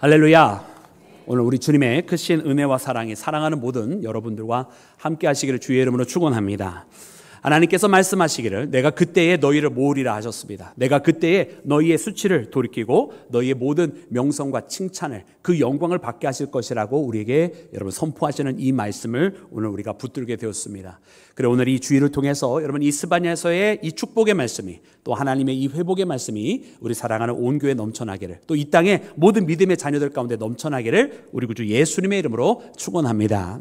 할렐루야. 오늘 우리 주님의 크신 은혜와 사랑이 사랑하는 모든 여러분들과 함께 하시기를 주의 이름으로 축원합니다. 하나님께서 말씀하시기를 내가 그때에 너희를 모으리라 하셨습니다. 내가 그때에 너희의 수치를 돌이키고 너희의 모든 명성과 칭찬을 그 영광을 받게 하실 것이라고 우리에게 여러분 선포하시는 이 말씀을 오늘 우리가 붙들게 되었습니다. 그래 오늘 이 주일을 통해서 여러분 이 스바냐서의 이 축복의 말씀이 또 하나님의 이 회복의 말씀이 우리 사랑하는 온 교회 넘쳐나기를 또 이 땅의 모든 믿음의 자녀들 가운데 넘쳐나기를 우리 구주 예수님의 이름으로 축원합니다.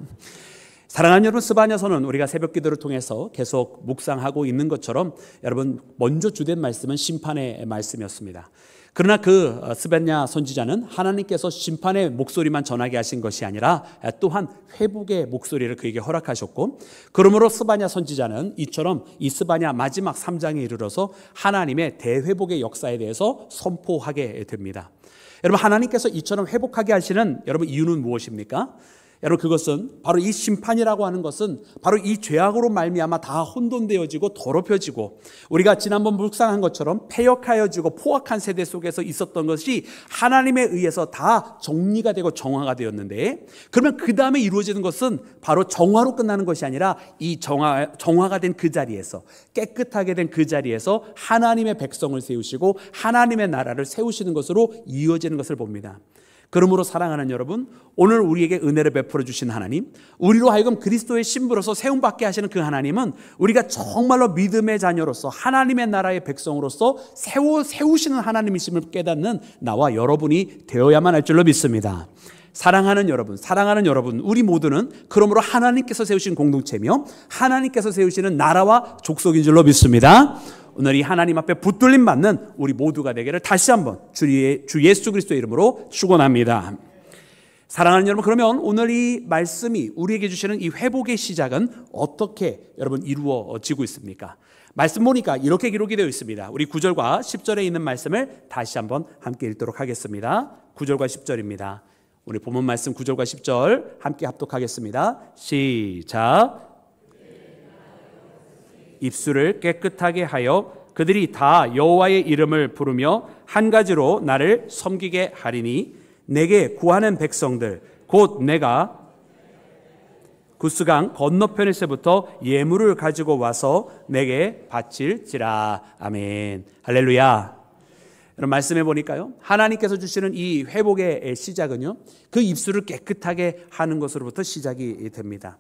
사랑하는 여러분, 스바냐서는 우리가 새벽 기도를 통해서 계속 묵상하고 있는 것처럼 여러분 먼저 주된 말씀은 심판의 말씀이었습니다. 그러나 그 스바냐 선지자는 하나님께서 심판의 목소리만 전하게 하신 것이 아니라 또한 회복의 목소리를 그에게 허락하셨고, 그러므로 스바냐 선지자는 이처럼 이 스바냐 마지막 3장에 이르러서 하나님의 대회복의 역사에 대해서 선포하게 됩니다. 여러분, 하나님께서 이처럼 회복하게 하시는 여러분 이유는 무엇입니까? 여러분, 그것은 바로 이 심판이라고 하는 것은 바로 이 죄악으로 말미암아 다 혼돈되어지고 더럽혀지고 우리가 지난번 묵상한 것처럼 폐역하여지고 포악한 세대 속에서 있었던 것이 하나님에 의해서 다 정리가 되고 정화가 되었는데, 그러면 그 다음에 이루어지는 것은 바로 정화로 끝나는 것이 아니라 이 정화가 된 그 자리에서, 깨끗하게 된 그 자리에서 하나님의 백성을 세우시고 하나님의 나라를 세우시는 것으로 이어지는 것을 봅니다. 그러므로 사랑하는 여러분, 오늘 우리에게 은혜를 베풀어 주신 하나님, 우리로 하여금 그리스도의 신부로서 세움받게 하시는 그 하나님은 우리가 정말로 믿음의 자녀로서 하나님의 나라의 백성으로서 세우시는 하나님이심을 깨닫는 나와 여러분이 되어야만 할 줄로 믿습니다. 사랑하는 여러분, 우리 모두는 그러므로 하나님께서 세우신 공동체며 하나님께서 세우시는 나라와 족속인 줄로 믿습니다. 오늘 이 하나님 앞에 붙들림 받는 우리 모두가 되기를 다시 한번 주 예수 그리스도의 이름으로 축원합니다. 사랑하는 여러분, 그러면 오늘 이 말씀이 우리에게 주시는 이 회복의 시작은 어떻게 여러분 이루어지고 있습니까? 말씀 보니까 이렇게 기록이 되어 있습니다. 우리 9절과 10절에 있는 말씀을 다시 한번 함께 읽도록 하겠습니다. 9절과 10절입니다. 우리 본문 말씀 9절과 10절 함께 합독하겠습니다. 시작. 입술을 깨끗하게 하여 그들이 다 여호와의 이름을 부르며 한 가지로 나를 섬기게 하리니 내게 구하는 백성들 곧 내가 구스강 건너편에서부터 예물을 가지고 와서 내게 바칠지라. 아멘. 할렐루야. 여러분, 말씀해 보니까요, 하나님께서 주시는 이 회복의 시작은요, 그 입술을 깨끗하게 하는 것으로부터 시작이 됩니다.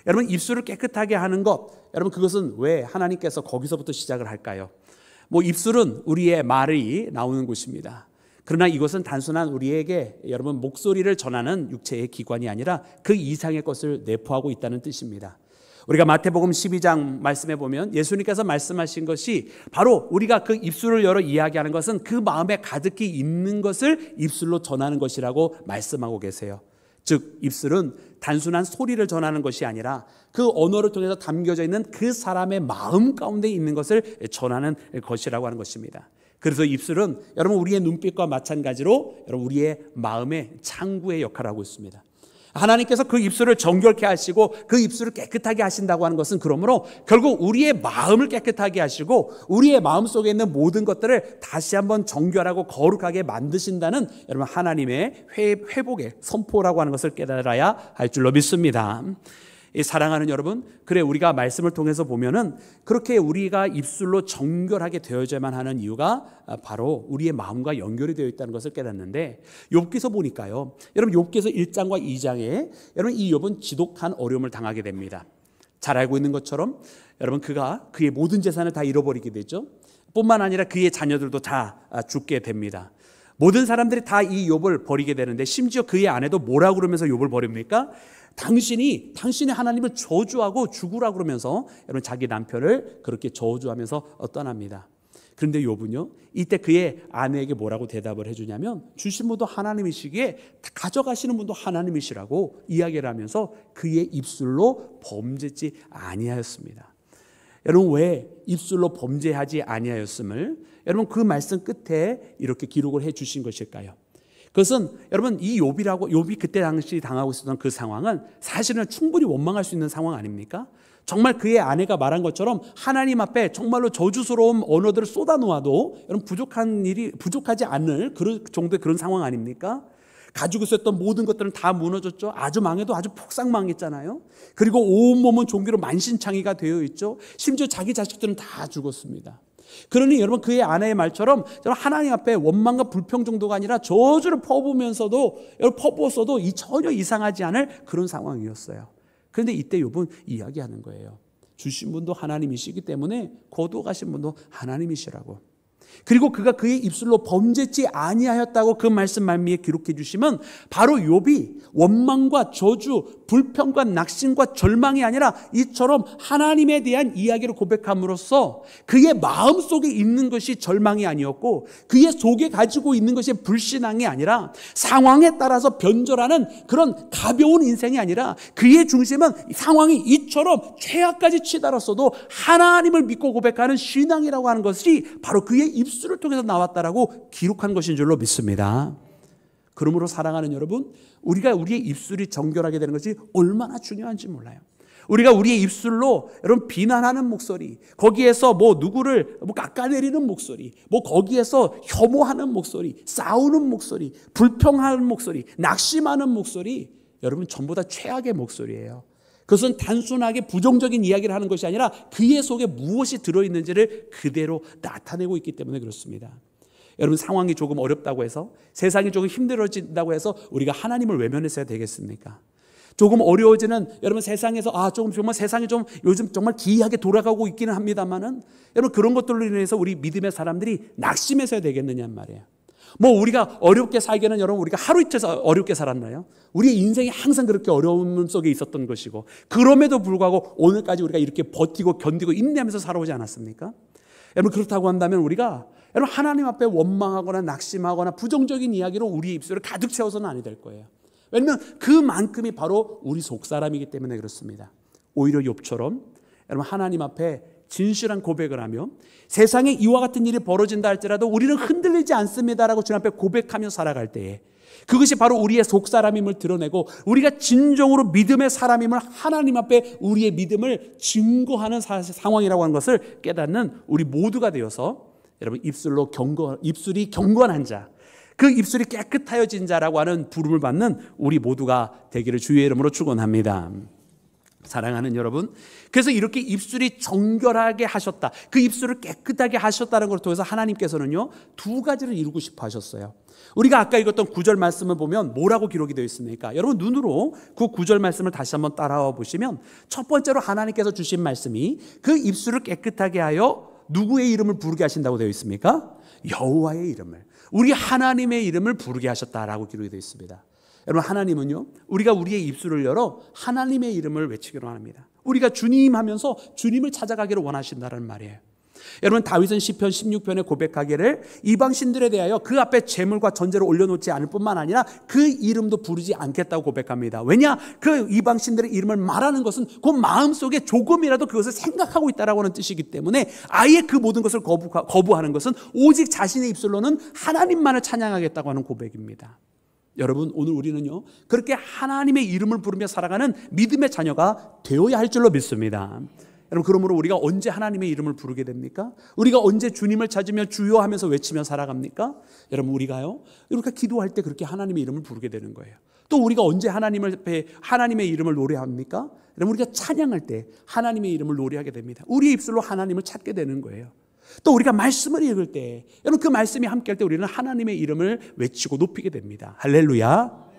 여러분, 입술을 깨끗하게 하는 것, 여러분 그것은 왜 하나님께서 거기서부터 시작을 할까요? 입술은 우리의 말이 나오는 곳입니다. 그러나 이것은 단순한 우리에게 여러분 목소리를 전하는 육체의 기관이 아니라 그 이상의 것을 내포하고 있다는 뜻입니다. 우리가 마태복음 12장 말씀해 보면 예수님께서 말씀하신 것이 바로 우리가 그 입술을 열어 이야기하는 것은 그 마음에 가득히 있는 것을 입술로 전하는 것이라고 말씀하고 계세요. 즉 입술은 단순한 소리를 전하는 것이 아니라 그 언어를 통해서 담겨져 있는 그 사람의 마음 가운데 있는 것을 전하는 것이라고 하는 것입니다. 그래서 입술은 여러분 우리의 눈빛과 마찬가지로 여러분 우리의 마음의 창구의 역할을 하고 있습니다. 하나님께서 그 입술을 정결케 하시고 그 입술을 깨끗하게 하신다고 하는 것은 그러므로 결국 우리의 마음을 깨끗하게 하시고 우리의 마음 속에 있는 모든 것들을 다시 한번 정결하고 거룩하게 만드신다는 여러분 하나님의 회복의 선포라고 하는 것을 깨달아야 할 줄로 믿습니다. 사랑하는 여러분, 그래 우리가 말씀을 통해서 보면은 그렇게 우리가 입술로 정결하게 되어져야만 하는 이유가 바로 우리의 마음과 연결이 되어 있다는 것을 깨닫는데, 욥기서 보니까요, 여러분 욥기서 1장과 2장에 여러분 이 욥은 지독한 어려움을 당하게 됩니다. 잘 알고 있는 것처럼 여러분 그가 그의 모든 재산을 다 잃어버리게 되죠. 뿐만 아니라 그의 자녀들도 다 죽게 됩니다. 모든 사람들이 다 이 욥을 버리게 되는데 심지어 그의 아내도 뭐라고 그러면서 욥을 버립니까? 당신이 하나님을 저주하고 죽으라 그러면서 여러분 자기 남편을 그렇게 저주하면서 떠납니다. 그런데 욥은요, 이때 그의 아내에게 뭐라고 대답을 해주냐면 주신 분도 하나님이시기에 가져가시는 분도 하나님이시라고 이야기를 하면서 그의 입술로 범죄지 아니하였습니다. 여러분 왜 입술로 범죄하지 아니하였음을 여러분 그 말씀 끝에 이렇게 기록을 해 주신 것일까요? 그것은 여러분 이 욥이 그때 당시 당하고 있었던 그 상황은 사실은 충분히 원망할 수 있는 상황 아닙니까? 정말 그의 아내가 말한 것처럼 하나님 앞에 정말로 저주스러운 언어들을 쏟아놓아도 여러분 부족하지 않을 그런 정도의 그런 상황 아닙니까? 가지고 있었던 모든 것들은 다 무너졌죠. 아주 망해도 아주 폭삭 망했잖아요. 그리고 온몸은 종기로 만신창이가 되어 있죠. 심지어 자기 자식들은 다 죽었습니다. 그러니 여러분 그의 아내의 말처럼 하나님 앞에 원망과 불평 정도가 아니라 저주를 퍼부었어도 이 전혀 이상하지 않을 그런 상황이었어요. 그런데 이때 욥은 이야기하는 거예요. 주신 분도 하나님이시기 때문에 거두어가신 분도 하나님이시라고. 그리고 그가 그의 입술로 범죄치 아니하였다고 그 말씀 말미에 기록해 주시면 바로 욥이 원망과 저주, 불평과 낙심과 절망이 아니라 이처럼 하나님에 대한 이야기를 고백함으로써 그의 마음속에 있는 것이 절망이 아니었고 그의 속에 가지고 있는 것이 불신앙이 아니라 상황에 따라서 변절하는 그런 가벼운 인생이 아니라 그의 중심은 상황이 이처럼 최악까지 치달았어도 하나님을 믿고 고백하는 신앙이라고 하는 것이 바로 그의 입술을 통해서 나왔다라고 기록한 것인 줄로 믿습니다. 그러므로 사랑하는 여러분, 우리가 우리의 입술이 정결하게 되는 것이 얼마나 중요한지 몰라요. 우리가 우리의 입술로 여러분 비난하는 목소리, 거기에서 누구를 깎아내리는 목소리, 거기에서 혐오하는 목소리, 싸우는 목소리, 불평하는 목소리, 낙심하는 목소리, 여러분 전부 다 최악의 목소리예요. 그것은 단순하게 부정적인 이야기를 하는 것이 아니라 그의 속에 무엇이 들어있는지를 그대로 나타내고 있기 때문에 그렇습니다. 여러분 상황이 조금 어렵다고 해서 세상이 조금 힘들어진다고 해서 우리가 하나님을 외면했어야 되겠습니까? 조금 어려워지는 여러분 세상에서 조금 정말 세상이 좀 요즘 정말 기이하게 돌아가고 있기는 합니다만은 여러분 그런 것들로 인해서 우리 믿음의 사람들이 낙심해서야 되겠느냐는 말이에요. 우리가 어렵게 살기에는 여러분 우리가 하루 이틀 어렵게 살았나요? 우리의 인생이 항상 그렇게 어려움 속에 있었던 것이고 그럼에도 불구하고 오늘까지 우리가 이렇게 버티고 견디고 인내하면서 살아오지 않았습니까? 여러분 그렇다고 한다면 우리가 여러분 하나님 앞에 원망하거나 낙심하거나 부정적인 이야기로 우리 입술을 가득 채워서는 아니 될 거예요. 왜냐하면 그만큼이 바로 우리 속사람이기 때문에 그렇습니다. 오히려 욥처럼 여러분 하나님 앞에 진실한 고백을 하며 세상에 이와 같은 일이 벌어진다 할지라도 우리는 흔들리지 않습니다라고 주님 앞에 고백하며 살아갈 때에 그것이 바로 우리의 속사람임을 드러내고 우리가 진정으로 믿음의 사람임을 하나님 앞에 우리의 믿음을 증거하는 상황이라고 하는 것을 깨닫는 우리 모두가 되어서 여러분 입술이 경건한 자, 그 입술이 깨끗하여진 자라고 하는 부름을 받는 우리 모두가 되기를 주의 이름으로 축원합니다. 사랑하는 여러분, 그래서 이렇게 입술이 정결하게 하셨다, 그 입술을 깨끗하게 하셨다는 것을 통해서 하나님께서는요 두 가지를 이루고 싶어 하셨어요. 우리가 아까 읽었던 9절 말씀을 보면 뭐라고 기록이 되어 있습니까? 여러분 눈으로 그 9절 말씀을 다시 한번 따라와 보시면 첫 번째로 하나님께서 주신 말씀이 그 입술을 깨끗하게 하여 누구의 이름을 부르게 하신다고 되어 있습니까? 여호와의 이름을, 우리 하나님의 이름을 부르게 하셨다라고 기록이 되어 있습니다. 여러분 하나님은요 우리가 우리의 입술을 열어 하나님의 이름을 외치기로 합니다. 우리가 주님 하면서 주님을 찾아가기를 원하신다는 말이에요. 여러분 다윗은 시편 16편에 고백하기를 이방신들에 대하여 그 앞에 제물과 전제를 올려놓지 않을 뿐만 아니라 그 이름도 부르지 않겠다고 고백합니다. 왜냐? 그 이방신들의 이름을 말하는 것은 그 마음속에 조금이라도 그것을 생각하고 있다라고 하는 뜻이기 때문에 아예 그 모든 것을 거부하는 것은 오직 자신의 입술로는 하나님만을 찬양하겠다고 하는 고백입니다. 여러분 오늘 우리는요 그렇게 하나님의 이름을 부르며 살아가는 믿음의 자녀가 되어야 할 줄로 믿습니다. 여러분 그러므로 우리가 언제 하나님의 이름을 부르게 됩니까? 우리가 언제 주님을 찾으며 주여 하면서 외치며 살아갑니까? 여러분 우리가 기도할 때 그렇게 하나님의 이름을 부르게 되는 거예요. 또 우리가 언제 하나님의 이름을 노래합니까? 여러분 우리가 찬양할 때 하나님의 이름을 노래하게 됩니다. 우리의 입술로 하나님을 찾게 되는 거예요. 또 우리가 말씀을 읽을 때 여러분 그 말씀이 함께할 때 우리는 하나님의 이름을 외치고 높이게 됩니다. 할렐루야.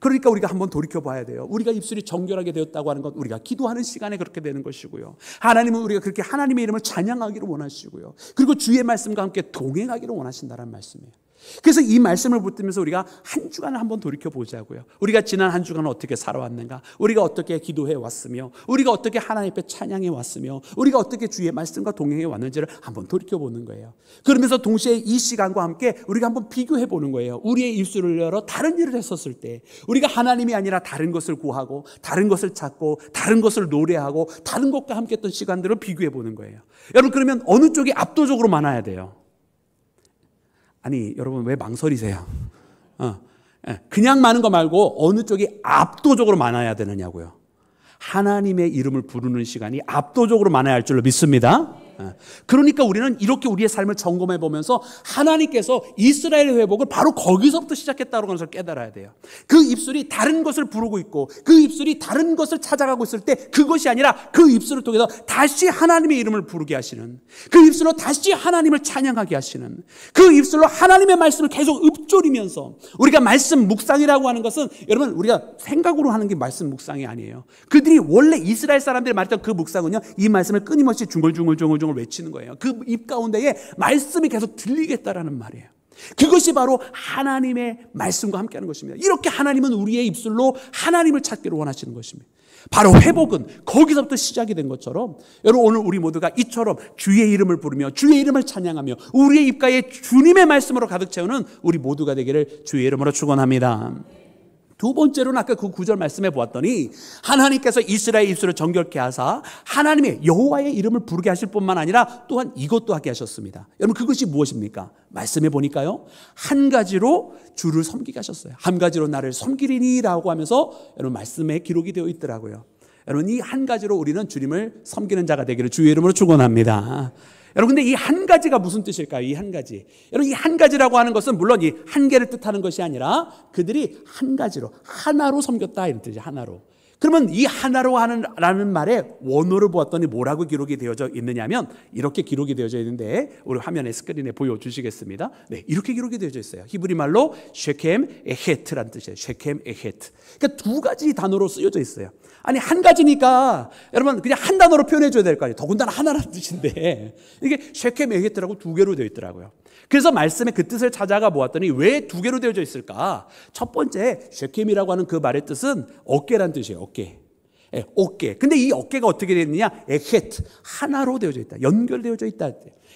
그러니까 우리가 한번 돌이켜봐야 돼요. 우리가 입술이 정결하게 되었다고 하는 것, 우리가 기도하는 시간에 그렇게 되는 것이고요. 하나님은 우리가 그렇게 하나님의 이름을 찬양하기를 원하시고요. 그리고 주의 말씀과 함께 동행하기를 원하신다는 말씀이에요. 그래서 이 말씀을 붙들면서 우리가 한 주간을 한번 돌이켜보자고요. 우리가 지난 한 주간은 어떻게 살아왔는가, 우리가 어떻게 기도해 왔으며, 우리가 어떻게 하나님 앞에 찬양해 왔으며, 우리가 어떻게 주의 말씀과 동행해 왔는지를 한번 돌이켜보는 거예요. 그러면서 동시에 이 시간과 함께 우리가 한번 비교해 보는 거예요. 우리의 입술을 열어 다른 일을 했었을 때 우리가 하나님이 아니라 다른 것을 구하고 다른 것을 찾고 다른 것을 노래하고 다른 것과 함께 했던 시간들을 비교해 보는 거예요. 여러분 그러면 어느 쪽이 압도적으로 많아야 돼요? 아니 여러분 왜 망설이세요? 그냥 많은 거 말고 어느 쪽이 압도적으로 많아야 되느냐고요. 하나님의 이름을 부르는 시간이 압도적으로 많아야 할 줄로 믿습니다. 그러니까 우리는 이렇게 우리의 삶을 점검해 보면서 하나님께서 이스라엘의 회복을 바로 거기서부터 시작했다는 것을 깨달아야 돼요. 그 입술이 다른 것을 부르고 있고 그 입술이 다른 것을 찾아가고 있을 때 그것이 아니라 그 입술을 통해서 다시 하나님의 이름을 부르게 하시는, 그 입술로 다시 하나님을 찬양하게 하시는, 그 입술로 하나님의 말씀을 계속 읊조리면서, 우리가 말씀 묵상이라고 하는 것은 여러분 우리가 생각으로 하는 게 말씀 묵상이 아니에요. 그들이 원래 이스라엘 사람들이 말했던 그 묵상은요, 이 말씀을 끊임없이 중얼중얼 외치는 거예요. 그 입 가운데에 말씀이 계속 들리겠다라는 말이에요. 그것이 바로 하나님의 말씀과 함께하는 것입니다. 이렇게 하나님은 우리의 입술로 하나님을 찾기를 원하시는 것입니다. 바로 회복은 거기서부터 시작이 된 것처럼 여러분 오늘 우리 모두가 이처럼 주의 이름을 부르며 주의 이름을 찬양하며 우리의 입가에 주님의 말씀으로 가득 채우는 우리 모두가 되기를 주의 이름으로 축원합니다. 두 번째로는 아까 그 9절 말씀해 보았더니 하나님께서 이스라엘 입술을 정결케 하사 하나님의 여호와의 이름을 부르게 하실 뿐만 아니라 또한 이것도 하게 하셨습니다. 여러분 그것이 무엇입니까? 말씀해 보니까요, 한 가지로 주를 섬기게 하셨어요. 한 가지로 나를 섬기리니라고 하면서 여러분 말씀에 기록이 되어 있더라고요. 여러분 이 한 가지로 우리는 주님을 섬기는 자가 되기를 주의 이름으로 축원합니다. 여러분 근데 이 한 가지가 무슨 뜻일까요? 이 한 가지. 여러분 이 한 가지라고 하는 것은 물론 이 한 개를 뜻하는 것이 아니라 그들이 한 가지로 하나로 섬겼다 이런 뜻이에요. 하나로. 그러면 이 하나로 하는라는 말에 원어를 보았더니 뭐라고 기록이 되어져 있느냐면 이렇게 기록이 되어져 있는데 우리 화면에 스크린에 보여주시겠습니다. 네, 이렇게 기록이 되어져 있어요. 히브리 말로 쉐켐 에헤트라는 뜻이에요. 쉐켐 에헤트. 그러니까 두 가지 단어로 쓰여져 있어요. 아니 한 가지니까 여러분 그냥 한 단어로 표현해 줘야 될 거 아니에요. 더군다나 하나라는 뜻인데 이게 쉐켐 에헤트라고 두 개로 되어 있더라고요. 그래서 말씀의 그 뜻을 찾아가 보았더니 왜 두 개로 되어져 있을까? 첫 번째 쉐켐이라고 하는 그 말의 뜻은 어깨란 뜻이에요. 어깨. 예, 어깨. 근데 이 어깨가 어떻게 되어 있느냐? 에헤트. 하나로 되어져 있다. 연결되어져 있다.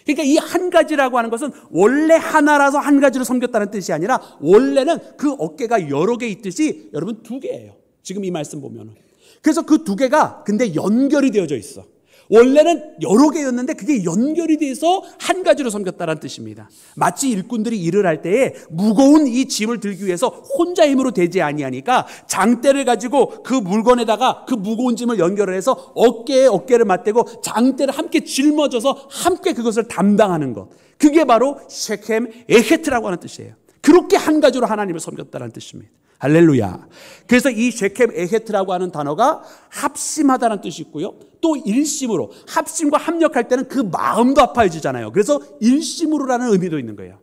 그러니까 이 한 가지라고 하는 것은 원래 하나라서 한 가지로 섬겼다는 뜻이 아니라 원래는 그 어깨가 여러 개 있듯이 여러분 두 개예요. 지금 이 말씀 보면은. 그래서 그 두 개가 근데 연결이 되어져 있어. 원래는 여러 개였는데 그게 연결이 돼서 한 가지로 섬겼다는 뜻입니다. 마치 일꾼들이 일을 할 때에 무거운 이 짐을 들기 위해서 혼자 힘으로 되지 아니하니까 장대를 가지고 그 물건에다가 그 무거운 짐을 연결을 해서 어깨에 어깨를 맞대고 장대를 함께 짊어져서 함께 그것을 담당하는 것. 그게 바로 쉐켐 에헤트라고 하는 뜻이에요. 그렇게 한 가지로 하나님을 섬겼다는 뜻입니다. 할렐루야. 그래서 이 쉐켐 에헤트라고 하는 단어가 합심하다는 뜻이 있고요. 또 일심으로, 합심과 합력할 때는 그 마음도 아파해지잖아요. 그래서 일심으로라는 의미도 있는 거예요.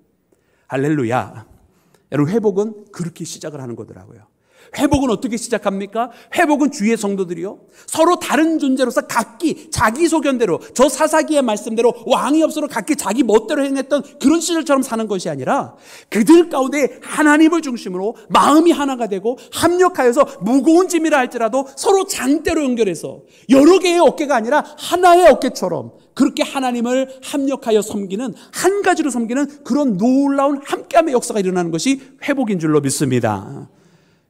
할렐루야. 여러분 회복은 그렇게 시작을 하는 거더라고요. 회복은 어떻게 시작합니까? 회복은 주의 성도들이요, 서로 다른 존재로서 각기 자기 소견대로 저 사사기의 말씀대로 왕이 없어도 각기 자기 멋대로 행했던 그런 시절처럼 사는 것이 아니라 그들 가운데 하나님을 중심으로 마음이 하나가 되고 합력하여서 무거운 짐이라 할지라도 서로 장대로 연결해서 여러 개의 어깨가 아니라 하나의 어깨처럼 그렇게 하나님을 합력하여 섬기는, 한 가지로 섬기는 그런 놀라운 함께함의 역사가 일어나는 것이 회복인 줄로 믿습니다.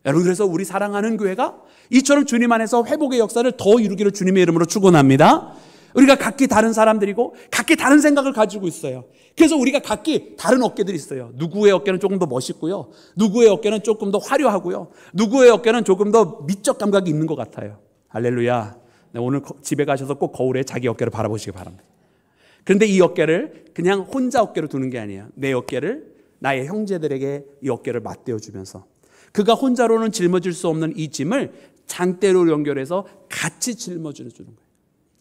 여러분 그래서 우리 사랑하는 교회가 이처럼 주님 안에서 회복의 역사를 더 이루기를 주님의 이름으로 축원합니다. 우리가 각기 다른 사람들이고 각기 다른 생각을 가지고 있어요. 그래서 우리가 각기 다른 어깨들이 있어요. 누구의 어깨는 조금 더 멋있고요, 누구의 어깨는 조금 더 화려하고요, 누구의 어깨는 조금 더 미적 감각이 있는 것 같아요. 할렐루야. 오늘 집에 가셔서 꼭 거울에 자기 어깨를 바라보시기 바랍니다. 그런데 이 어깨를 그냥 혼자 어깨로 두는 게 아니에요. 내 어깨를 나의 형제들에게 이 어깨를 맞대어 주면서 그가 혼자로는 짊어질 수 없는 이 짐을 장대로 연결해서 같이 짊어져 주는 거예요.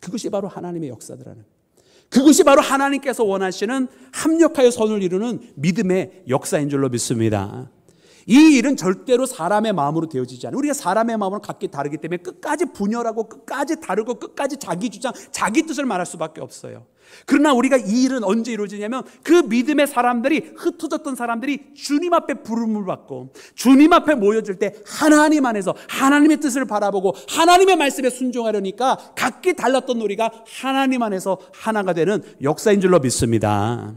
그것이 바로 하나님의 역사더라는, 그것이 바로 하나님께서 원하시는 합력하여 선을 이루는 믿음의 역사인 줄로 믿습니다. 이 일은 절대로 사람의 마음으로 되어지지 않아요. 우리가 사람의 마음은 각기 다르기 때문에 끝까지 분열하고 끝까지 다르고 끝까지 자기 주장, 자기 뜻을 말할 수밖에 없어요. 그러나 우리가 이 일은 언제 이루어지냐면 그 믿음의 사람들이, 흩어졌던 사람들이 주님 앞에 부름을 받고 주님 앞에 모여질 때 하나님 안에서 하나님의 뜻을 바라보고 하나님의 말씀에 순종하려니까 각기 달랐던 우리가 하나님 안에서 하나가 되는 역사인 줄로 믿습니다.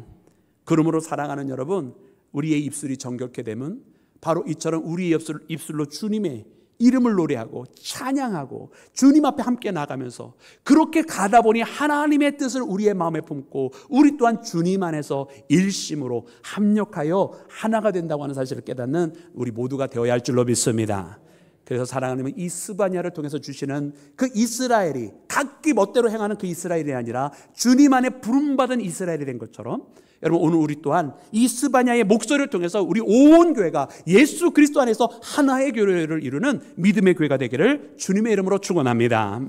그러므로 사랑하는 여러분, 우리의 입술이 정결케 되면 바로 이처럼 우리의 입술로 주님의 이름을 노래하고 찬양하고 주님 앞에 함께 나가면서 그렇게 가다 보니 하나님의 뜻을 우리의 마음에 품고 우리 또한 주님 안에서 일심으로 합력하여 하나가 된다고 하는 사실을 깨닫는 우리 모두가 되어야 할 줄로 믿습니다. 그래서 사랑하는 이 스바냐를 통해서 주시는 그 이스라엘이 각기 멋대로 행하는 그 이스라엘이 아니라 주님 안에 부름받은 이스라엘이 된 것처럼, 여러분 오늘 우리 또한 이 스바냐의 목소리를 통해서 우리 온 교회가 예수 그리스도 안에서 하나의 교회를 이루는 믿음의 교회가 되기를 주님의 이름으로 축원합니다.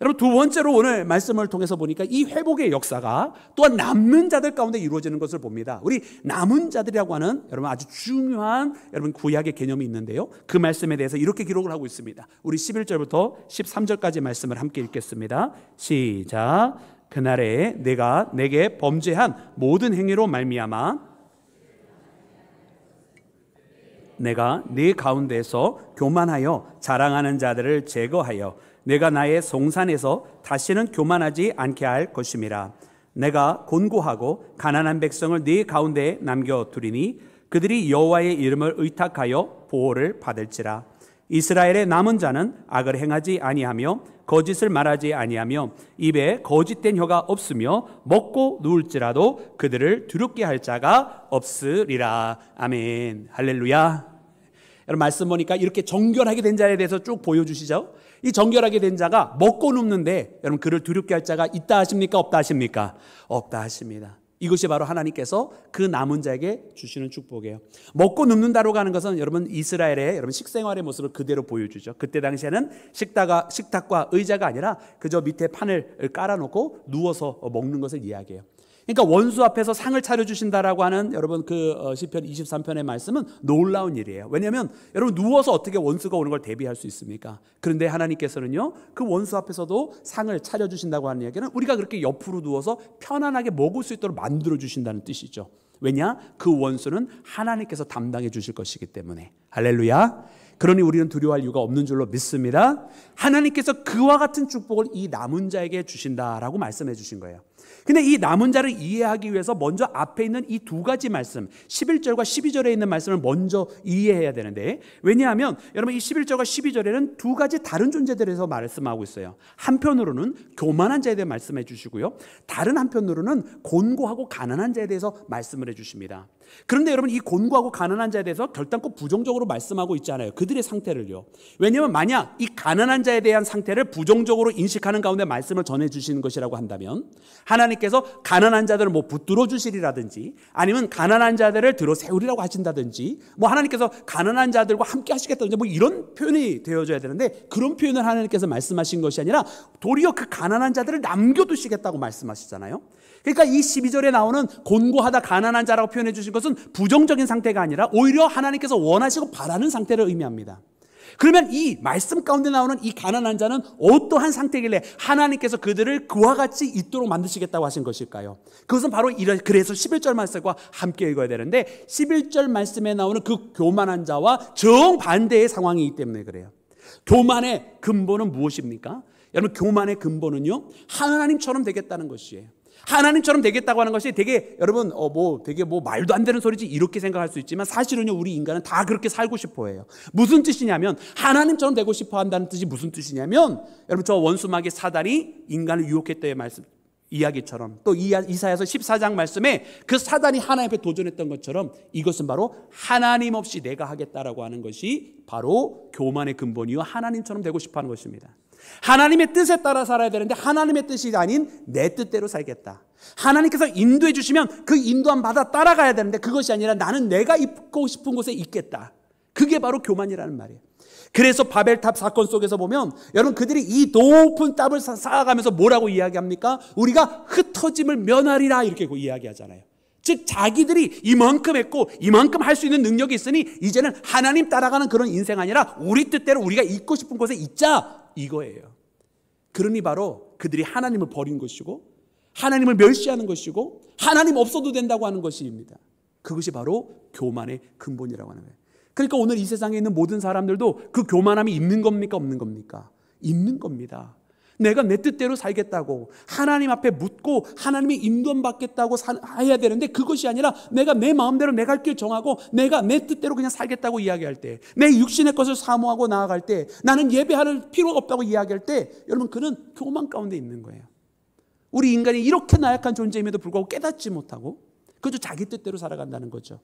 여러분 두 번째로 오늘 말씀을 통해서 보니까 이 회복의 역사가 또한 남는 자들 가운데 이루어지는 것을 봅니다. 우리 남은 자들이라고 하는 여러분 아주 중요한 여러분 구약의 개념이 있는데요. 그 말씀에 대해서 이렇게 기록을 하고 있습니다. 우리 11절부터 13절까지 말씀을 함께 읽겠습니다. 시작. 그날에 내가 내게 범죄한 모든 행위로 말미암아 내가 네 가운데서 교만하여 자랑하는 자들을 제거하여 내가 나의 송산에서 다시는 교만하지 않게 할 것임이라. 내가 곤고하고 가난한 백성을 네 가운데에 남겨두리니 그들이 여호와의 이름을 의탁하여 보호를 받을지라. 이스라엘의 남은 자는 악을 행하지 아니하며 거짓을 말하지 아니하며 입에 거짓된 혀가 없으며 먹고 누울지라도 그들을 두렵게 할 자가 없으리라. 아멘. 할렐루야. 여러분 말씀 보니까 이렇게 정결하게 된 자에 대해서 쭉 보여주시죠. 이 정결하게 된 자가 먹고 눕는데 여러분 그를 두렵게 할 자가 있다 하십니까? 없다 하십니까? 없다 하십니다. 이것이 바로 하나님께서 그 남은 자에게 주시는 축복이에요. 먹고 눕는다고 하는 것은 여러분 이스라엘의 여러분 식생활의 모습을 그대로 보여주죠. 그때 당시에는 식탁과 의자가 아니라 그저 밑에 판을 깔아놓고 누워서 먹는 것을 이야기해요. 그러니까 원수 앞에서 상을 차려주신다라고 하는 여러분 그 시편 23편의 말씀은 놀라운 일이에요. 왜냐하면 여러분 누워서 어떻게 원수가 오는 걸 대비할 수 있습니까? 그런데 하나님께서는요 그 원수 앞에서도 상을 차려주신다고 하는 이야기는 우리가 그렇게 옆으로 누워서 편안하게 먹을 수 있도록 만들어주신다는 뜻이죠. 왜냐? 그 원수는 하나님께서 담당해 주실 것이기 때문에. 할렐루야. 그러니 우리는 두려워할 이유가 없는 줄로 믿습니다. 하나님께서 그와 같은 축복을 이 남은 자에게 주신다라고 말씀해 주신 거예요. 근데 이 남은 자를 이해하기 위해서 먼저 앞에 있는 이 두 가지 말씀 11절과 12절에 있는 말씀을 먼저 이해해야 되는데, 왜냐하면 여러분 이 11절과 12절에는 두 가지 다른 존재들에 대해서 말씀하고 있어요. 한편으로는 교만한 자에 대해 말씀해 주시고요, 다른 한편으로는 곤고하고 가난한 자에 대해서 말씀을 해 주십니다. 그런데 여러분 이 곤고하고 가난한 자에 대해서 결단코 부정적으로 말씀하고 있지 않아요. 그들의 상태를요. 왜냐하면 만약 이 가난한 자에 대한 상태를 부정적으로 인식하는 가운데 말씀을 전해 주시는 것이라고 한다면 하나님께서 가난한 자들을 뭐 붙들어 주시리라든지 아니면 가난한 자들을 들어 세우리라고 하신다든지 뭐 하나님께서 가난한 자들과 함께 하시겠다든지 뭐 이런 표현이 되어져야 되는데, 그런 표현을 하나님께서 말씀하신 것이 아니라 도리어 그 가난한 자들을 남겨두시겠다고 말씀하시잖아요. 그러니까 이 12절에 나오는 곤고하다 가난한 자라고 표현해 주신 것은 부정적인 상태가 아니라 오히려 하나님께서 원하시고 바라는 상태를 의미합니다. 그러면 이 말씀 가운데 나오는 이 가난한 자는 어떠한 상태길래 하나님께서 그들을 그와 같이 있도록 만드시겠다고 하신 것일까요? 그것은 바로 그래서 11절 말씀과 함께 읽어야 되는데, 11절 말씀에 나오는 그 교만한 자와 정반대의 상황이기 때문에 그래요. 교만의 근본은 무엇입니까? 여러분 교만의 근본은요 하나님처럼 되겠다는 것이에요. 하나님처럼 되겠다고 하는 것이 되게 여러분 되게 말도 안 되는 소리지 이렇게 생각할 수 있지만 사실은요 우리 인간은 다 그렇게 살고 싶어 해요. 무슨 뜻이냐면 하나님처럼 되고 싶어 한다는 뜻이 무슨 뜻이냐면, 여러분 저 원수마귀 사단이 인간을 유혹했다의 말씀 이야기처럼, 또 이사야서 14장 말씀에 그 사단이 하나님 앞에 도전했던 것처럼 이것은 바로 하나님 없이 내가 하겠다라고 하는 것이 바로 교만의 근본이요 하나님처럼 되고 싶어 하는 것입니다. 하나님의 뜻에 따라 살아야 되는데 하나님의 뜻이 아닌 내 뜻대로 살겠다. 하나님께서 인도해 주시면 그 인도함 받아 따라가야 되는데 그것이 아니라 나는 내가 있고 싶은 곳에 있겠다. 그게 바로 교만이라는 말이에요. 그래서 바벨탑 사건 속에서 보면 여러분 그들이 이 높은 탑을 쌓아가면서 뭐라고 이야기합니까? 우리가 흩어짐을 면하리라 이렇게 이야기하잖아요. 즉 자기들이 이만큼 했고 이만큼 할 수 있는 능력이 있으니 이제는 하나님 따라가는 그런 인생 아니라 우리 뜻대로 우리가 있고 싶은 곳에 있자 이거예요. 그러니 바로 그들이 하나님을 버린 것이고 하나님을 멸시하는 것이고 하나님 없어도 된다고 하는 것입니다. 그것이 바로 교만의 근본이라고 하는 거예요. 그러니까 오늘 이 세상에 있는 모든 사람들도 그 교만함이 있는 겁니까 없는 겁니까? 있는 겁니다. 내가 내 뜻대로 살겠다고 하나님 앞에 묻고 하나님의 인도함 받겠다고 해야 되는데 그것이 아니라 내가 내 마음대로 내 갈 길 정하고 내가 내 뜻대로 그냥 살겠다고 이야기할 때, 내 육신의 것을 사모하고 나아갈 때, 나는 예배할 필요가 없다고 이야기할 때, 여러분 그는 교만 가운데 있는 거예요. 우리 인간이 이렇게 나약한 존재임에도 불구하고 깨닫지 못하고 그저 자기 뜻대로 살아간다는 거죠.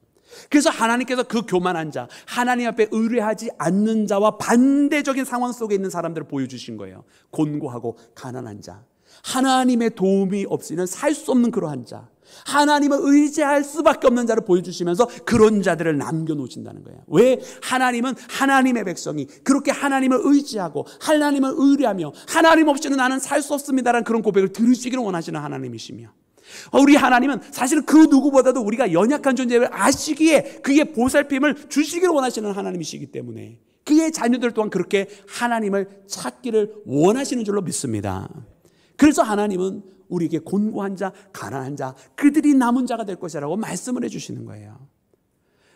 그래서 하나님께서 그 교만한 자, 하나님 앞에 의뢰하지 않는 자와 반대적인 상황 속에 있는 사람들을 보여주신 거예요. 곤고하고 가난한 자, 하나님의 도움이 없이는 살 수 없는 그러한 자, 하나님을 의지할 수밖에 없는 자를 보여주시면서 그런 자들을 남겨놓으신다는 거예요. 왜? 하나님은 하나님의 백성이 그렇게 하나님을 의지하고 하나님을 의뢰하며 하나님 없이는 나는 살 수 없습니다라는 그런 고백을 들으시기를 원하시는 하나님이시며, 우리 하나님은 사실은 그 누구보다도 우리가 연약한 존재를 아시기에 그의 보살핌을 주시기를 원하시는 하나님이시기 때문에 그의 자녀들 또한 그렇게 하나님을 찾기를 원하시는 줄로 믿습니다. 그래서 하나님은 우리에게 곤고한 자, 가난한 자, 그들이 남은 자가 될 것이라고 말씀을 해주시는 거예요.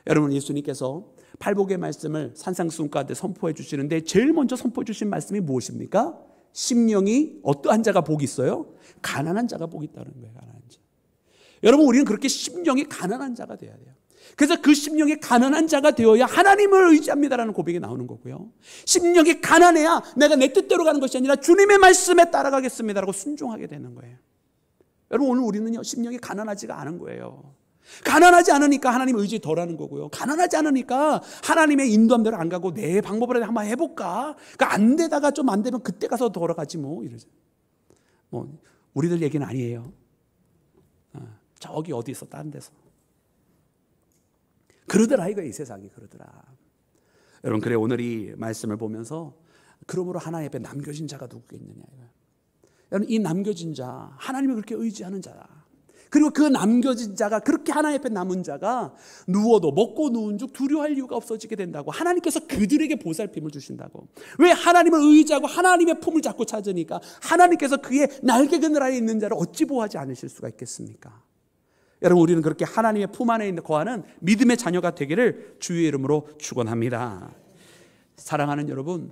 여러분, 예수님께서 팔복의 말씀을 산상수훈가한테 선포해 주시는데 제일 먼저 선포해 주신 말씀이 무엇입니까? 심령이 어떠한 자가 복이 있어요? 가난한 자가 복이 있다는 거예요. 가난한 자. 여러분, 우리는 그렇게 심령이 가난한 자가 돼야 돼요. 그래서 그 심령이 가난한 자가 되어야 하나님을 의지합니다라는 고백이 나오는 거고요. 심령이 가난해야 내가 내 뜻대로 가는 것이 아니라 주님의 말씀에 따라가겠습니다라고 순종하게 되는 거예요. 여러분, 오늘 우리는요, 심령이 가난하지가 않은 거예요. 가난하지 않으니까 하나님 의지 덜하는 거고요. 가난하지 않으니까 하나님의 인도함대로 안 가고 내 방법으로 한번 해볼까? 그러니까 안 되다가 좀 안 되면 그때 가서 돌아가지 뭐 이러죠. 우리들 얘기는 아니에요. 저기 어디 있어, 다른 데서. 그러더라, 이거 이 세상이 그러더라. 여러분, 그래 오늘 이 말씀을 보면서 그러므로 하나님 앞에 남겨진 자가 누구가 있느냐. 여러분, 이 남겨진 자, 하나님을 그렇게 의지하는 자다. 그리고 그 남겨진 자가, 그렇게 하나님 앞에 남은 자가 누워도 먹고 누운 즉 두려워할 이유가 없어지게 된다고. 하나님께서 그들에게 보살핌을 주신다고. 왜? 하나님을 의지하고 하나님의 품을 잡고 찾으니까 하나님께서 그의 날개 그늘 아래 있는 자를 어찌 보호하지 않으실 수가 있겠습니까? 여러분, 우리는 그렇게 하나님의 품 안에 거하는 믿음의 자녀가 되기를 주의 이름으로 축원합니다. 사랑하는 여러분,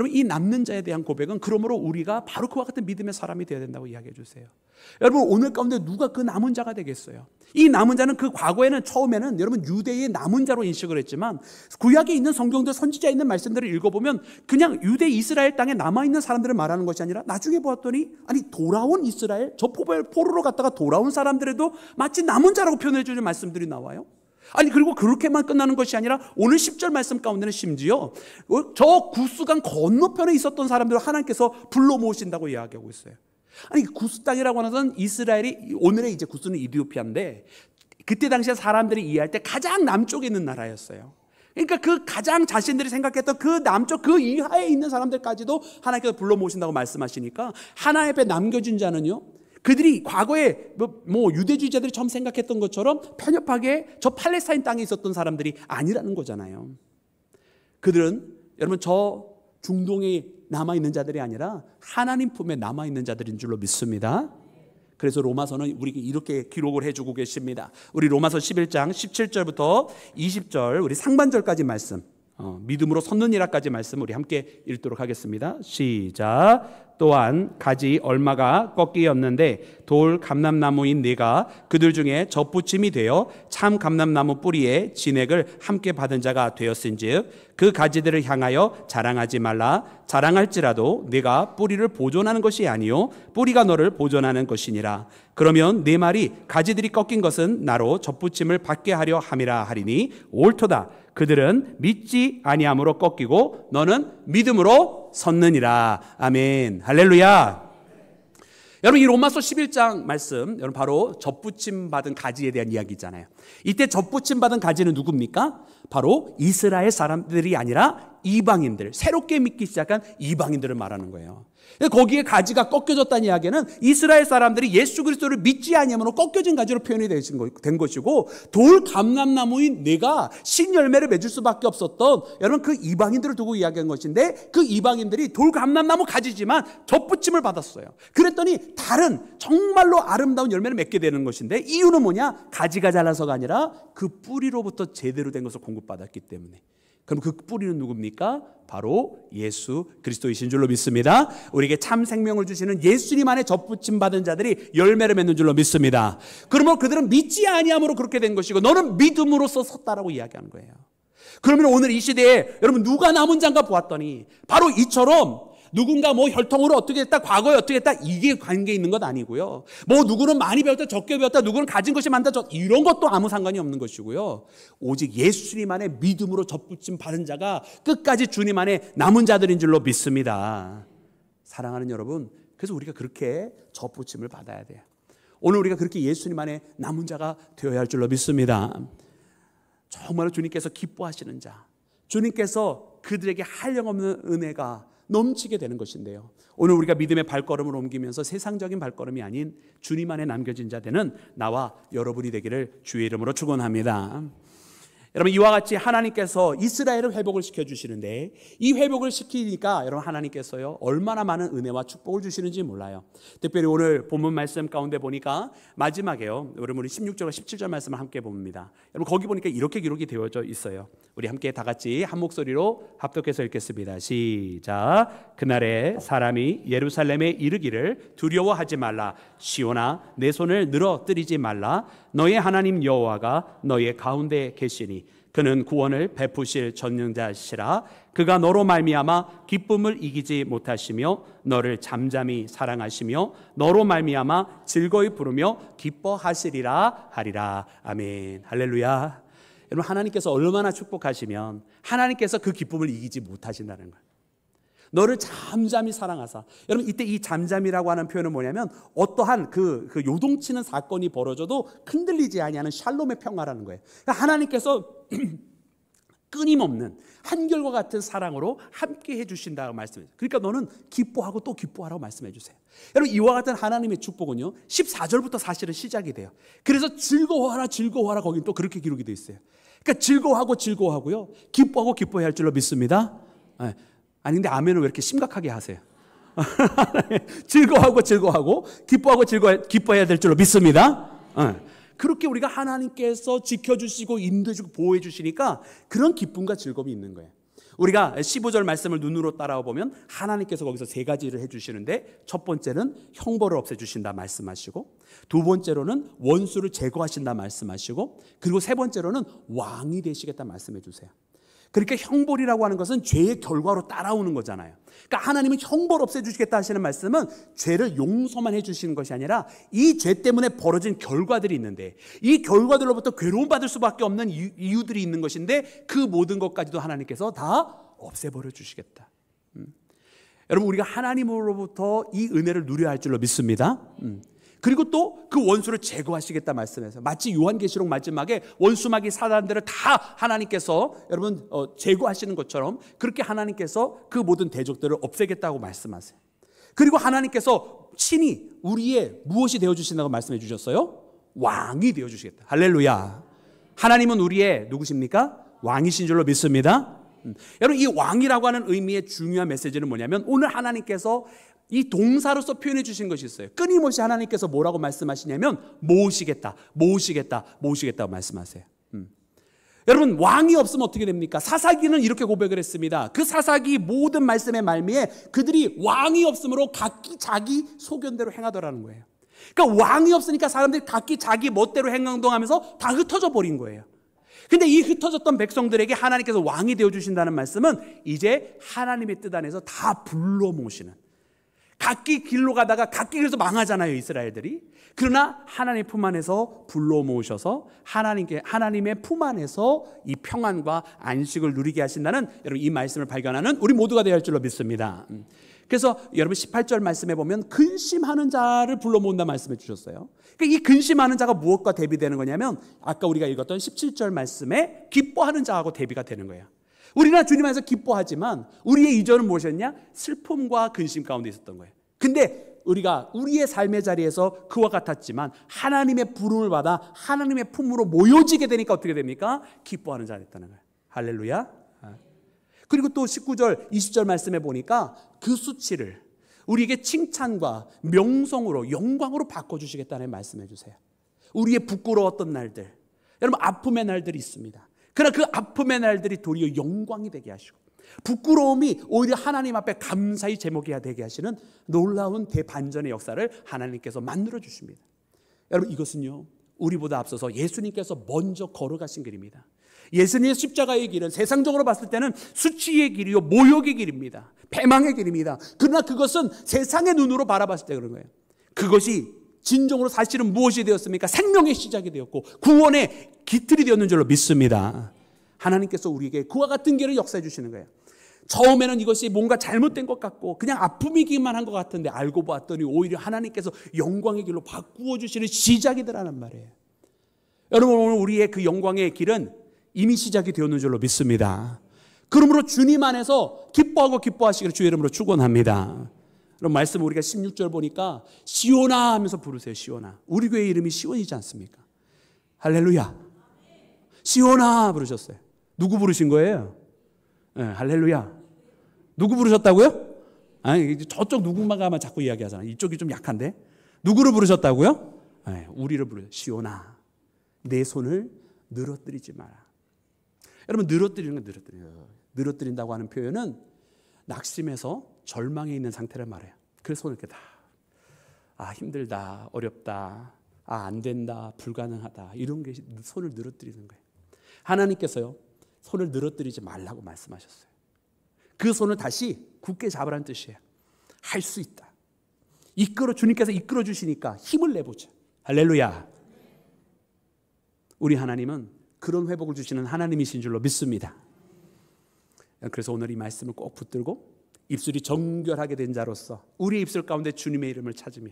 이 남는 자에 대한 고백은 그러므로 우리가 바로 그와 같은 믿음의 사람이 되어야 된다고 이야기해 주세요. 여러분, 오늘 가운데 누가 그 남은 자가 되겠어요? 이 남은 자는 그 과거에는 처음에는 여러분 유대의 남은 자로 인식을 했지만 구약에 있는 성경들 선지자에 있는 말씀들을 읽어보면 그냥 유대 이스라엘 땅에 남아있는 사람들을 말하는 것이 아니라 나중에 보았더니 아니 돌아온 이스라엘, 저 포로로 갔다가 돌아온 사람들에도 마치 남은 자라고 표현해 주는 말씀들이 나와요. 아니, 그리고 그렇게만 끝나는 것이 아니라 오늘 10절 말씀 가운데는 심지어 저 구스강 건너편에 있었던 사람들을 하나님께서 불러 모으신다고 이야기하고 있어요. 아니, 구스 땅이라고 하는 것은 이스라엘이, 오늘의 이제 구스는 이디오피아인데 그때 당시에 사람들이 이해할 때 가장 남쪽에 있는 나라였어요. 그러니까 그 가장 자신들이 생각했던 그 남쪽 그 이하에 있는 사람들까지도 하나님께서 불러 모으신다고 말씀하시니까 하나님 앞에 남겨진 자는요, 그들이 과거에 유대주의자들이 처음 생각했던 것처럼 편협하게 저 팔레스타인 땅에 있었던 사람들이 아니라는 거잖아요. 그들은 여러분 저 중동에 남아있는 자들이 아니라 하나님 품에 남아있는 자들인 줄로 믿습니다. 그래서 로마서는 우리에게 이렇게 기록을 해주고 계십니다. 우리 로마서 11장 17절부터 20절 우리 상반절까지 말씀, 믿음으로 섰느니라까지 말씀 우리 함께 읽도록 하겠습니다. 시작. 또한 가지 얼마가 꺾이었는데 돌 감람나무인 네가 그들 중에 젖붙임이 되어 참 감람나무 뿌리에 진액을 함께 받은 자가 되었은즉 그 가지들을 향하여 자랑하지 말라. 자랑할지라도 네가 뿌리를 보존하는 것이 아니요 뿌리가 너를 보존하는 것이니라. 그러면 네 말이 가지들이 꺾인 것은 나로 젖붙임을 받게 하려 함이라 하리니 옳도다. 그들은 믿지 아니함으로 꺾이고 너는 믿음으로 섰느니라. 아멘. 할렐루야. 여러분, 이 로마서 11장 말씀, 여러분 바로 젖붙임 받은 가지에 대한 이야기잖아요. 이때 젖붙임 받은 가지는 누굽니까? 바로 이스라엘 사람들이 아니라 이방인들, 새롭게 믿기 시작한 이방인들을 말하는 거예요. 거기에 가지가 꺾여졌다는 이야기는 이스라엘 사람들이 예수 그리스도를 믿지 아니함으로 꺾여진 가지로 표현이 된 것이고, 돌 감람나무인 네가 신열매를 맺을 수밖에 없었던 여러분 그 이방인들을 두고 이야기한 것인데, 그 이방인들이 돌 감람나무 가지지만 젖붙임을 받았어요. 그랬더니 다른 정말로 아름다운 열매를 맺게 되는 것인데, 이유는 뭐냐? 가지가 자라서가 아니라 그 뿌리로부터 제대로 된 것을 공급받았기 때문에. 그럼 그 뿌리는 누굽니까? 바로 예수 그리스도이신 줄로 믿습니다. 우리에게 참 생명을 주시는 예수님 안에 젖붙임 받은 자들이 열매를 맺는 줄로 믿습니다. 그러면 그들은 믿지 아니함으로 그렇게 된 것이고 너는 믿음으로써 섰다라고 이야기하는 거예요. 그러면 오늘 이 시대에 여러분 누가 남은 자인가 보았더니 바로 이처럼 누군가 뭐 혈통으로 어떻게 했다, 과거에 어떻게 했다, 이게 관계 있는 것 아니고요. 뭐 누구는 많이 배웠다, 적게 배웠다, 누구는 가진 것이 많다, 이런 것도 아무 상관이 없는 것이고요. 오직 예수님 안에 믿음으로 접붙임 받은 자가 끝까지 주님 안에 남은 자들인 줄로 믿습니다. 사랑하는 여러분, 그래서 우리가 그렇게 접붙임을 받아야 돼요. 오늘 우리가 그렇게 예수님 안에 남은 자가 되어야 할 줄로 믿습니다. 정말로 주님께서 기뻐하시는 자, 주님께서 그들에게 한량없는 은혜가 넘치게 되는 것인데요, 오늘 우리가 믿음의 발걸음을 옮기면서 세상적인 발걸음이 아닌 주님 안에 남겨진 자 되는 나와 여러분이 되기를 주의 이름으로 축원합니다. 여러분, 이와 같이 하나님께서 이스라엘을 회복을 시켜주시는데, 이 회복을 시키니까 여러분 하나님께서요 얼마나 많은 은혜와 축복을 주시는지 몰라요. 특별히 오늘 본문 말씀 가운데 보니까 마지막에요, 여러분 우리 16절과 17절 말씀을 함께 봅니다. 여러분 거기 보니까 이렇게 기록이 되어져 있어요. 우리 함께 다 같이 한 목소리로 합독해서 읽겠습니다. 시작. 그날에 사람이 예루살렘에 이르기를 두려워하지 말라. 시온아 내 손을 늘어뜨리지 말라. 너의 하나님 여호와가 너의 가운데 계시니 그는 구원을 베푸실 전능자시라. 그가 너로 말미암아 기쁨을 이기지 못하시며 너를 잠잠히 사랑하시며 너로 말미암아 즐거이 부르며 기뻐하시리라 하리라. 아멘. 할렐루야. 여러분, 하나님께서 얼마나 축복하시면 하나님께서 그 기쁨을 이기지 못하신다는 거예요. 너를 잠잠히 사랑하사. 여러분, 이때 이 잠잠이라고 하는 표현은 뭐냐면 어떠한 그 요동치는 사건이 벌어져도 흔들리지 아니하는 샬롬의 평화라는 거예요. 그러니까 하나님께서 끊임없는 한결과 같은 사랑으로 함께 해주신다고 말씀해요. 그러니까 너는 기뻐하고 또 기뻐하라고 말씀해 주세요. 여러분, 이와 같은 하나님의 축복은요 14절부터 사실은 시작이 돼요. 그래서 즐거워하라 즐거워하라, 거긴 또 그렇게 기록이 되어 있어요. 그러니까 즐거워하고 즐거워하고요, 기뻐하고 기뻐해야 할 줄로 믿습니다. 아니 근데 아멘을 왜 이렇게 심각하게 하세요? 즐거워하고 즐거워하고 기뻐하고 기뻐해야 될 줄로 믿습니다. 그렇게 우리가 하나님께서 지켜주시고 인도해주고 보호해주시니까 그런 기쁨과 즐거움이 있는 거예요. 우리가 15절 말씀을 눈으로 따라와 보면 하나님께서 거기서 세 가지를 해주시는데, 첫 번째는 형벌을 없애주신다 말씀하시고, 두 번째로는 원수를 제거하신다 말씀하시고, 그리고 세 번째로는 왕이 되시겠다 말씀해 주세요. 그러니까 형벌이라고 하는 것은 죄의 결과로 따라오는 거잖아요. 그러니까 하나님은 형벌 없애주시겠다 하시는 말씀은 죄를 용서만 해주시는 것이 아니라 이 죄 때문에 벌어진 결과들이 있는데, 이 결과들로부터 괴로움받을 수밖에 없는 이유들이 있는 것인데, 그 모든 것까지도 하나님께서 다 없애버려 주시겠다. 여러분, 우리가 하나님으로부터 이 은혜를 누려야 할 줄로 믿습니다. 그리고 또 그 원수를 제거하시겠다 말씀해서, 마치 요한계시록 마지막에 원수마귀 사단들을 다 하나님께서 여러분 제거하시는 것처럼 그렇게 하나님께서 그 모든 대적들을 없애겠다고 말씀하세요. 그리고 하나님께서 친히 우리의 무엇이 되어주신다고 말씀해 주셨어요? 왕이 되어주시겠다. 할렐루야. 하나님은 우리의 누구십니까? 왕이신 줄로 믿습니다. 여러분, 이 왕이라고 하는 의미의 중요한 메시지는 뭐냐면, 오늘 하나님께서 이 동사로서 표현해 주신 것이 있어요. 끊임없이 하나님께서 뭐라고 말씀하시냐면 모으시겠다, 모으시겠다, 모으시겠다고 말씀하세요. 여러분, 왕이 없으면 어떻게 됩니까? 사사기는 이렇게 고백을 했습니다. 그 사사기 모든 말씀의 말미에 그들이 왕이 없으므로 각기 자기 소견대로 행하더라는 거예요. 그러니까 왕이 없으니까 사람들이 각기 자기 멋대로 행동하면서 다 흩어져 버린 거예요. 근데 이 흩어졌던 백성들에게 하나님께서 왕이 되어주신다는 말씀은 이제 하나님의 뜻 안에서 다 불러 모으시는, 각기 길로 가다가 각기 길에서 망하잖아요, 이스라엘들이. 그러나 하나님의 품 안에서 불러 모으셔서 하나님의 품 안에서 이 평안과 안식을 누리게 하신다는, 여러분 이 말씀을 발견하는 우리 모두가 되어야 할 줄로 믿습니다. 그래서 여러분 18절 말씀에 보면 근심하는 자를 불러 모은다 말씀해 주셨어요. 그러니까 이 근심하는 자가 무엇과 대비되는 거냐면, 아까 우리가 읽었던 17절 말씀에 기뻐하는 자하고 대비가 되는 거예요. 우리는 주님 안에서 기뻐하지만 우리의 이전은 무엇이었냐? 슬픔과 근심 가운데 있었던 거예요. 근데 우리가 우리의 삶의 자리에서 그와 같았지만 하나님의 부름을 받아 하나님의 품으로 모여지게 되니까 어떻게 됩니까? 기뻐하는 자가 됐다는 거예요. 할렐루야. 그리고 또 19절 20절 말씀에 보니까 그 수치를 우리에게 칭찬과 명성으로 영광으로 바꿔주시겠다는 말씀해 주세요. 우리의 부끄러웠던 날들, 여러분 아픔의 날들이 있습니다. 그러나 그 아픔의 날들이 도리어 영광이 되게 하시고, 부끄러움이 오히려 하나님 앞에 감사의 제목이 되게 하시는 놀라운 대반전의 역사를 하나님께서 만들어 주십니다. 여러분, 이것은요 우리보다 앞서서 예수님께서 먼저 걸어가신 길입니다. 예수님의 십자가의 길은 세상적으로 봤을 때는 수치의 길이요, 모욕의 길입니다. 패망의 길입니다. 그러나 그것은 세상의 눈으로 바라봤을 때 그런 거예요. 그것이 진정으로 사실은 무엇이 되었습니까? 생명의 시작이 되었고 구원의 기틀이 되었는 줄로 믿습니다. 하나님께서 우리에게 그와 같은 길을 역사해 주시는 거예요. 처음에는 이것이 뭔가 잘못된 것 같고 그냥 아픔이기만 한 것 같은데 알고 봤더니 오히려 하나님께서 영광의 길로 바꾸어 주시는 시작이더라는 말이에요. 여러분, 오늘 우리의 그 영광의 길은 이미 시작이 되었는 줄로 믿습니다. 그러므로 주님 안에서 기뻐하고 기뻐하시기를 주의 이름으로 축원합니다. 그럼 말씀 우리가 16절 보니까 시온아 하면서 부르세요. 시온아. 우리 교회 이름이 시온이지 않습니까? 할렐루야. 시온아 부르셨어요. 누구 부르신 거예요? 네, 할렐루야. 누구 부르셨다고요? 아니, 저쪽 누구만 가면 자꾸 이야기하잖아. 이쪽이 좀 약한데. 누구를 부르셨다고요? 네, 우리를 부르세요. 시온아. 내 손을 늘어뜨리지 마라. 여러분, 늘어뜨리는 건 늘어뜨린다고 하는 표현은 낙심해서 절망에 있는 상태를 말해요. 그래서 손을 이렇게 힘들다, 어렵다, 안 된다, 불가능하다, 이런 게 손을 늘어뜨리는 거예요. 하나님께서요, 손을 늘어뜨리지 말라고 말씀하셨어요. 그 손을 다시 굳게 잡으라는 뜻이에요. 할 수 있다. 주님께서 이끌어 주시니까 힘을 내보자. 할렐루야. 우리 하나님은 그런 회복을 주시는 하나님이신 줄로 믿습니다. 그래서 오늘 이 말씀을 꼭 붙들고 입술이 정결하게 된 자로서 우리의 입술 가운데 주님의 이름을 찾으며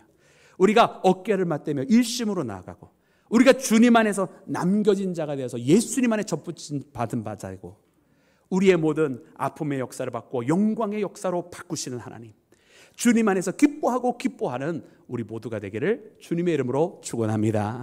우리가 어깨를 맞대며 일심으로 나아가고 우리가 주님 안에서 남겨진 자가 되어서 예수님 안에 접붙임 받은 바자이고 우리의 모든 아픔의 역사를 받고 영광의 역사로 바꾸시는 하나님, 주님 안에서 기뻐하고 기뻐하는 우리 모두가 되기를 주님의 이름으로 축원합니다.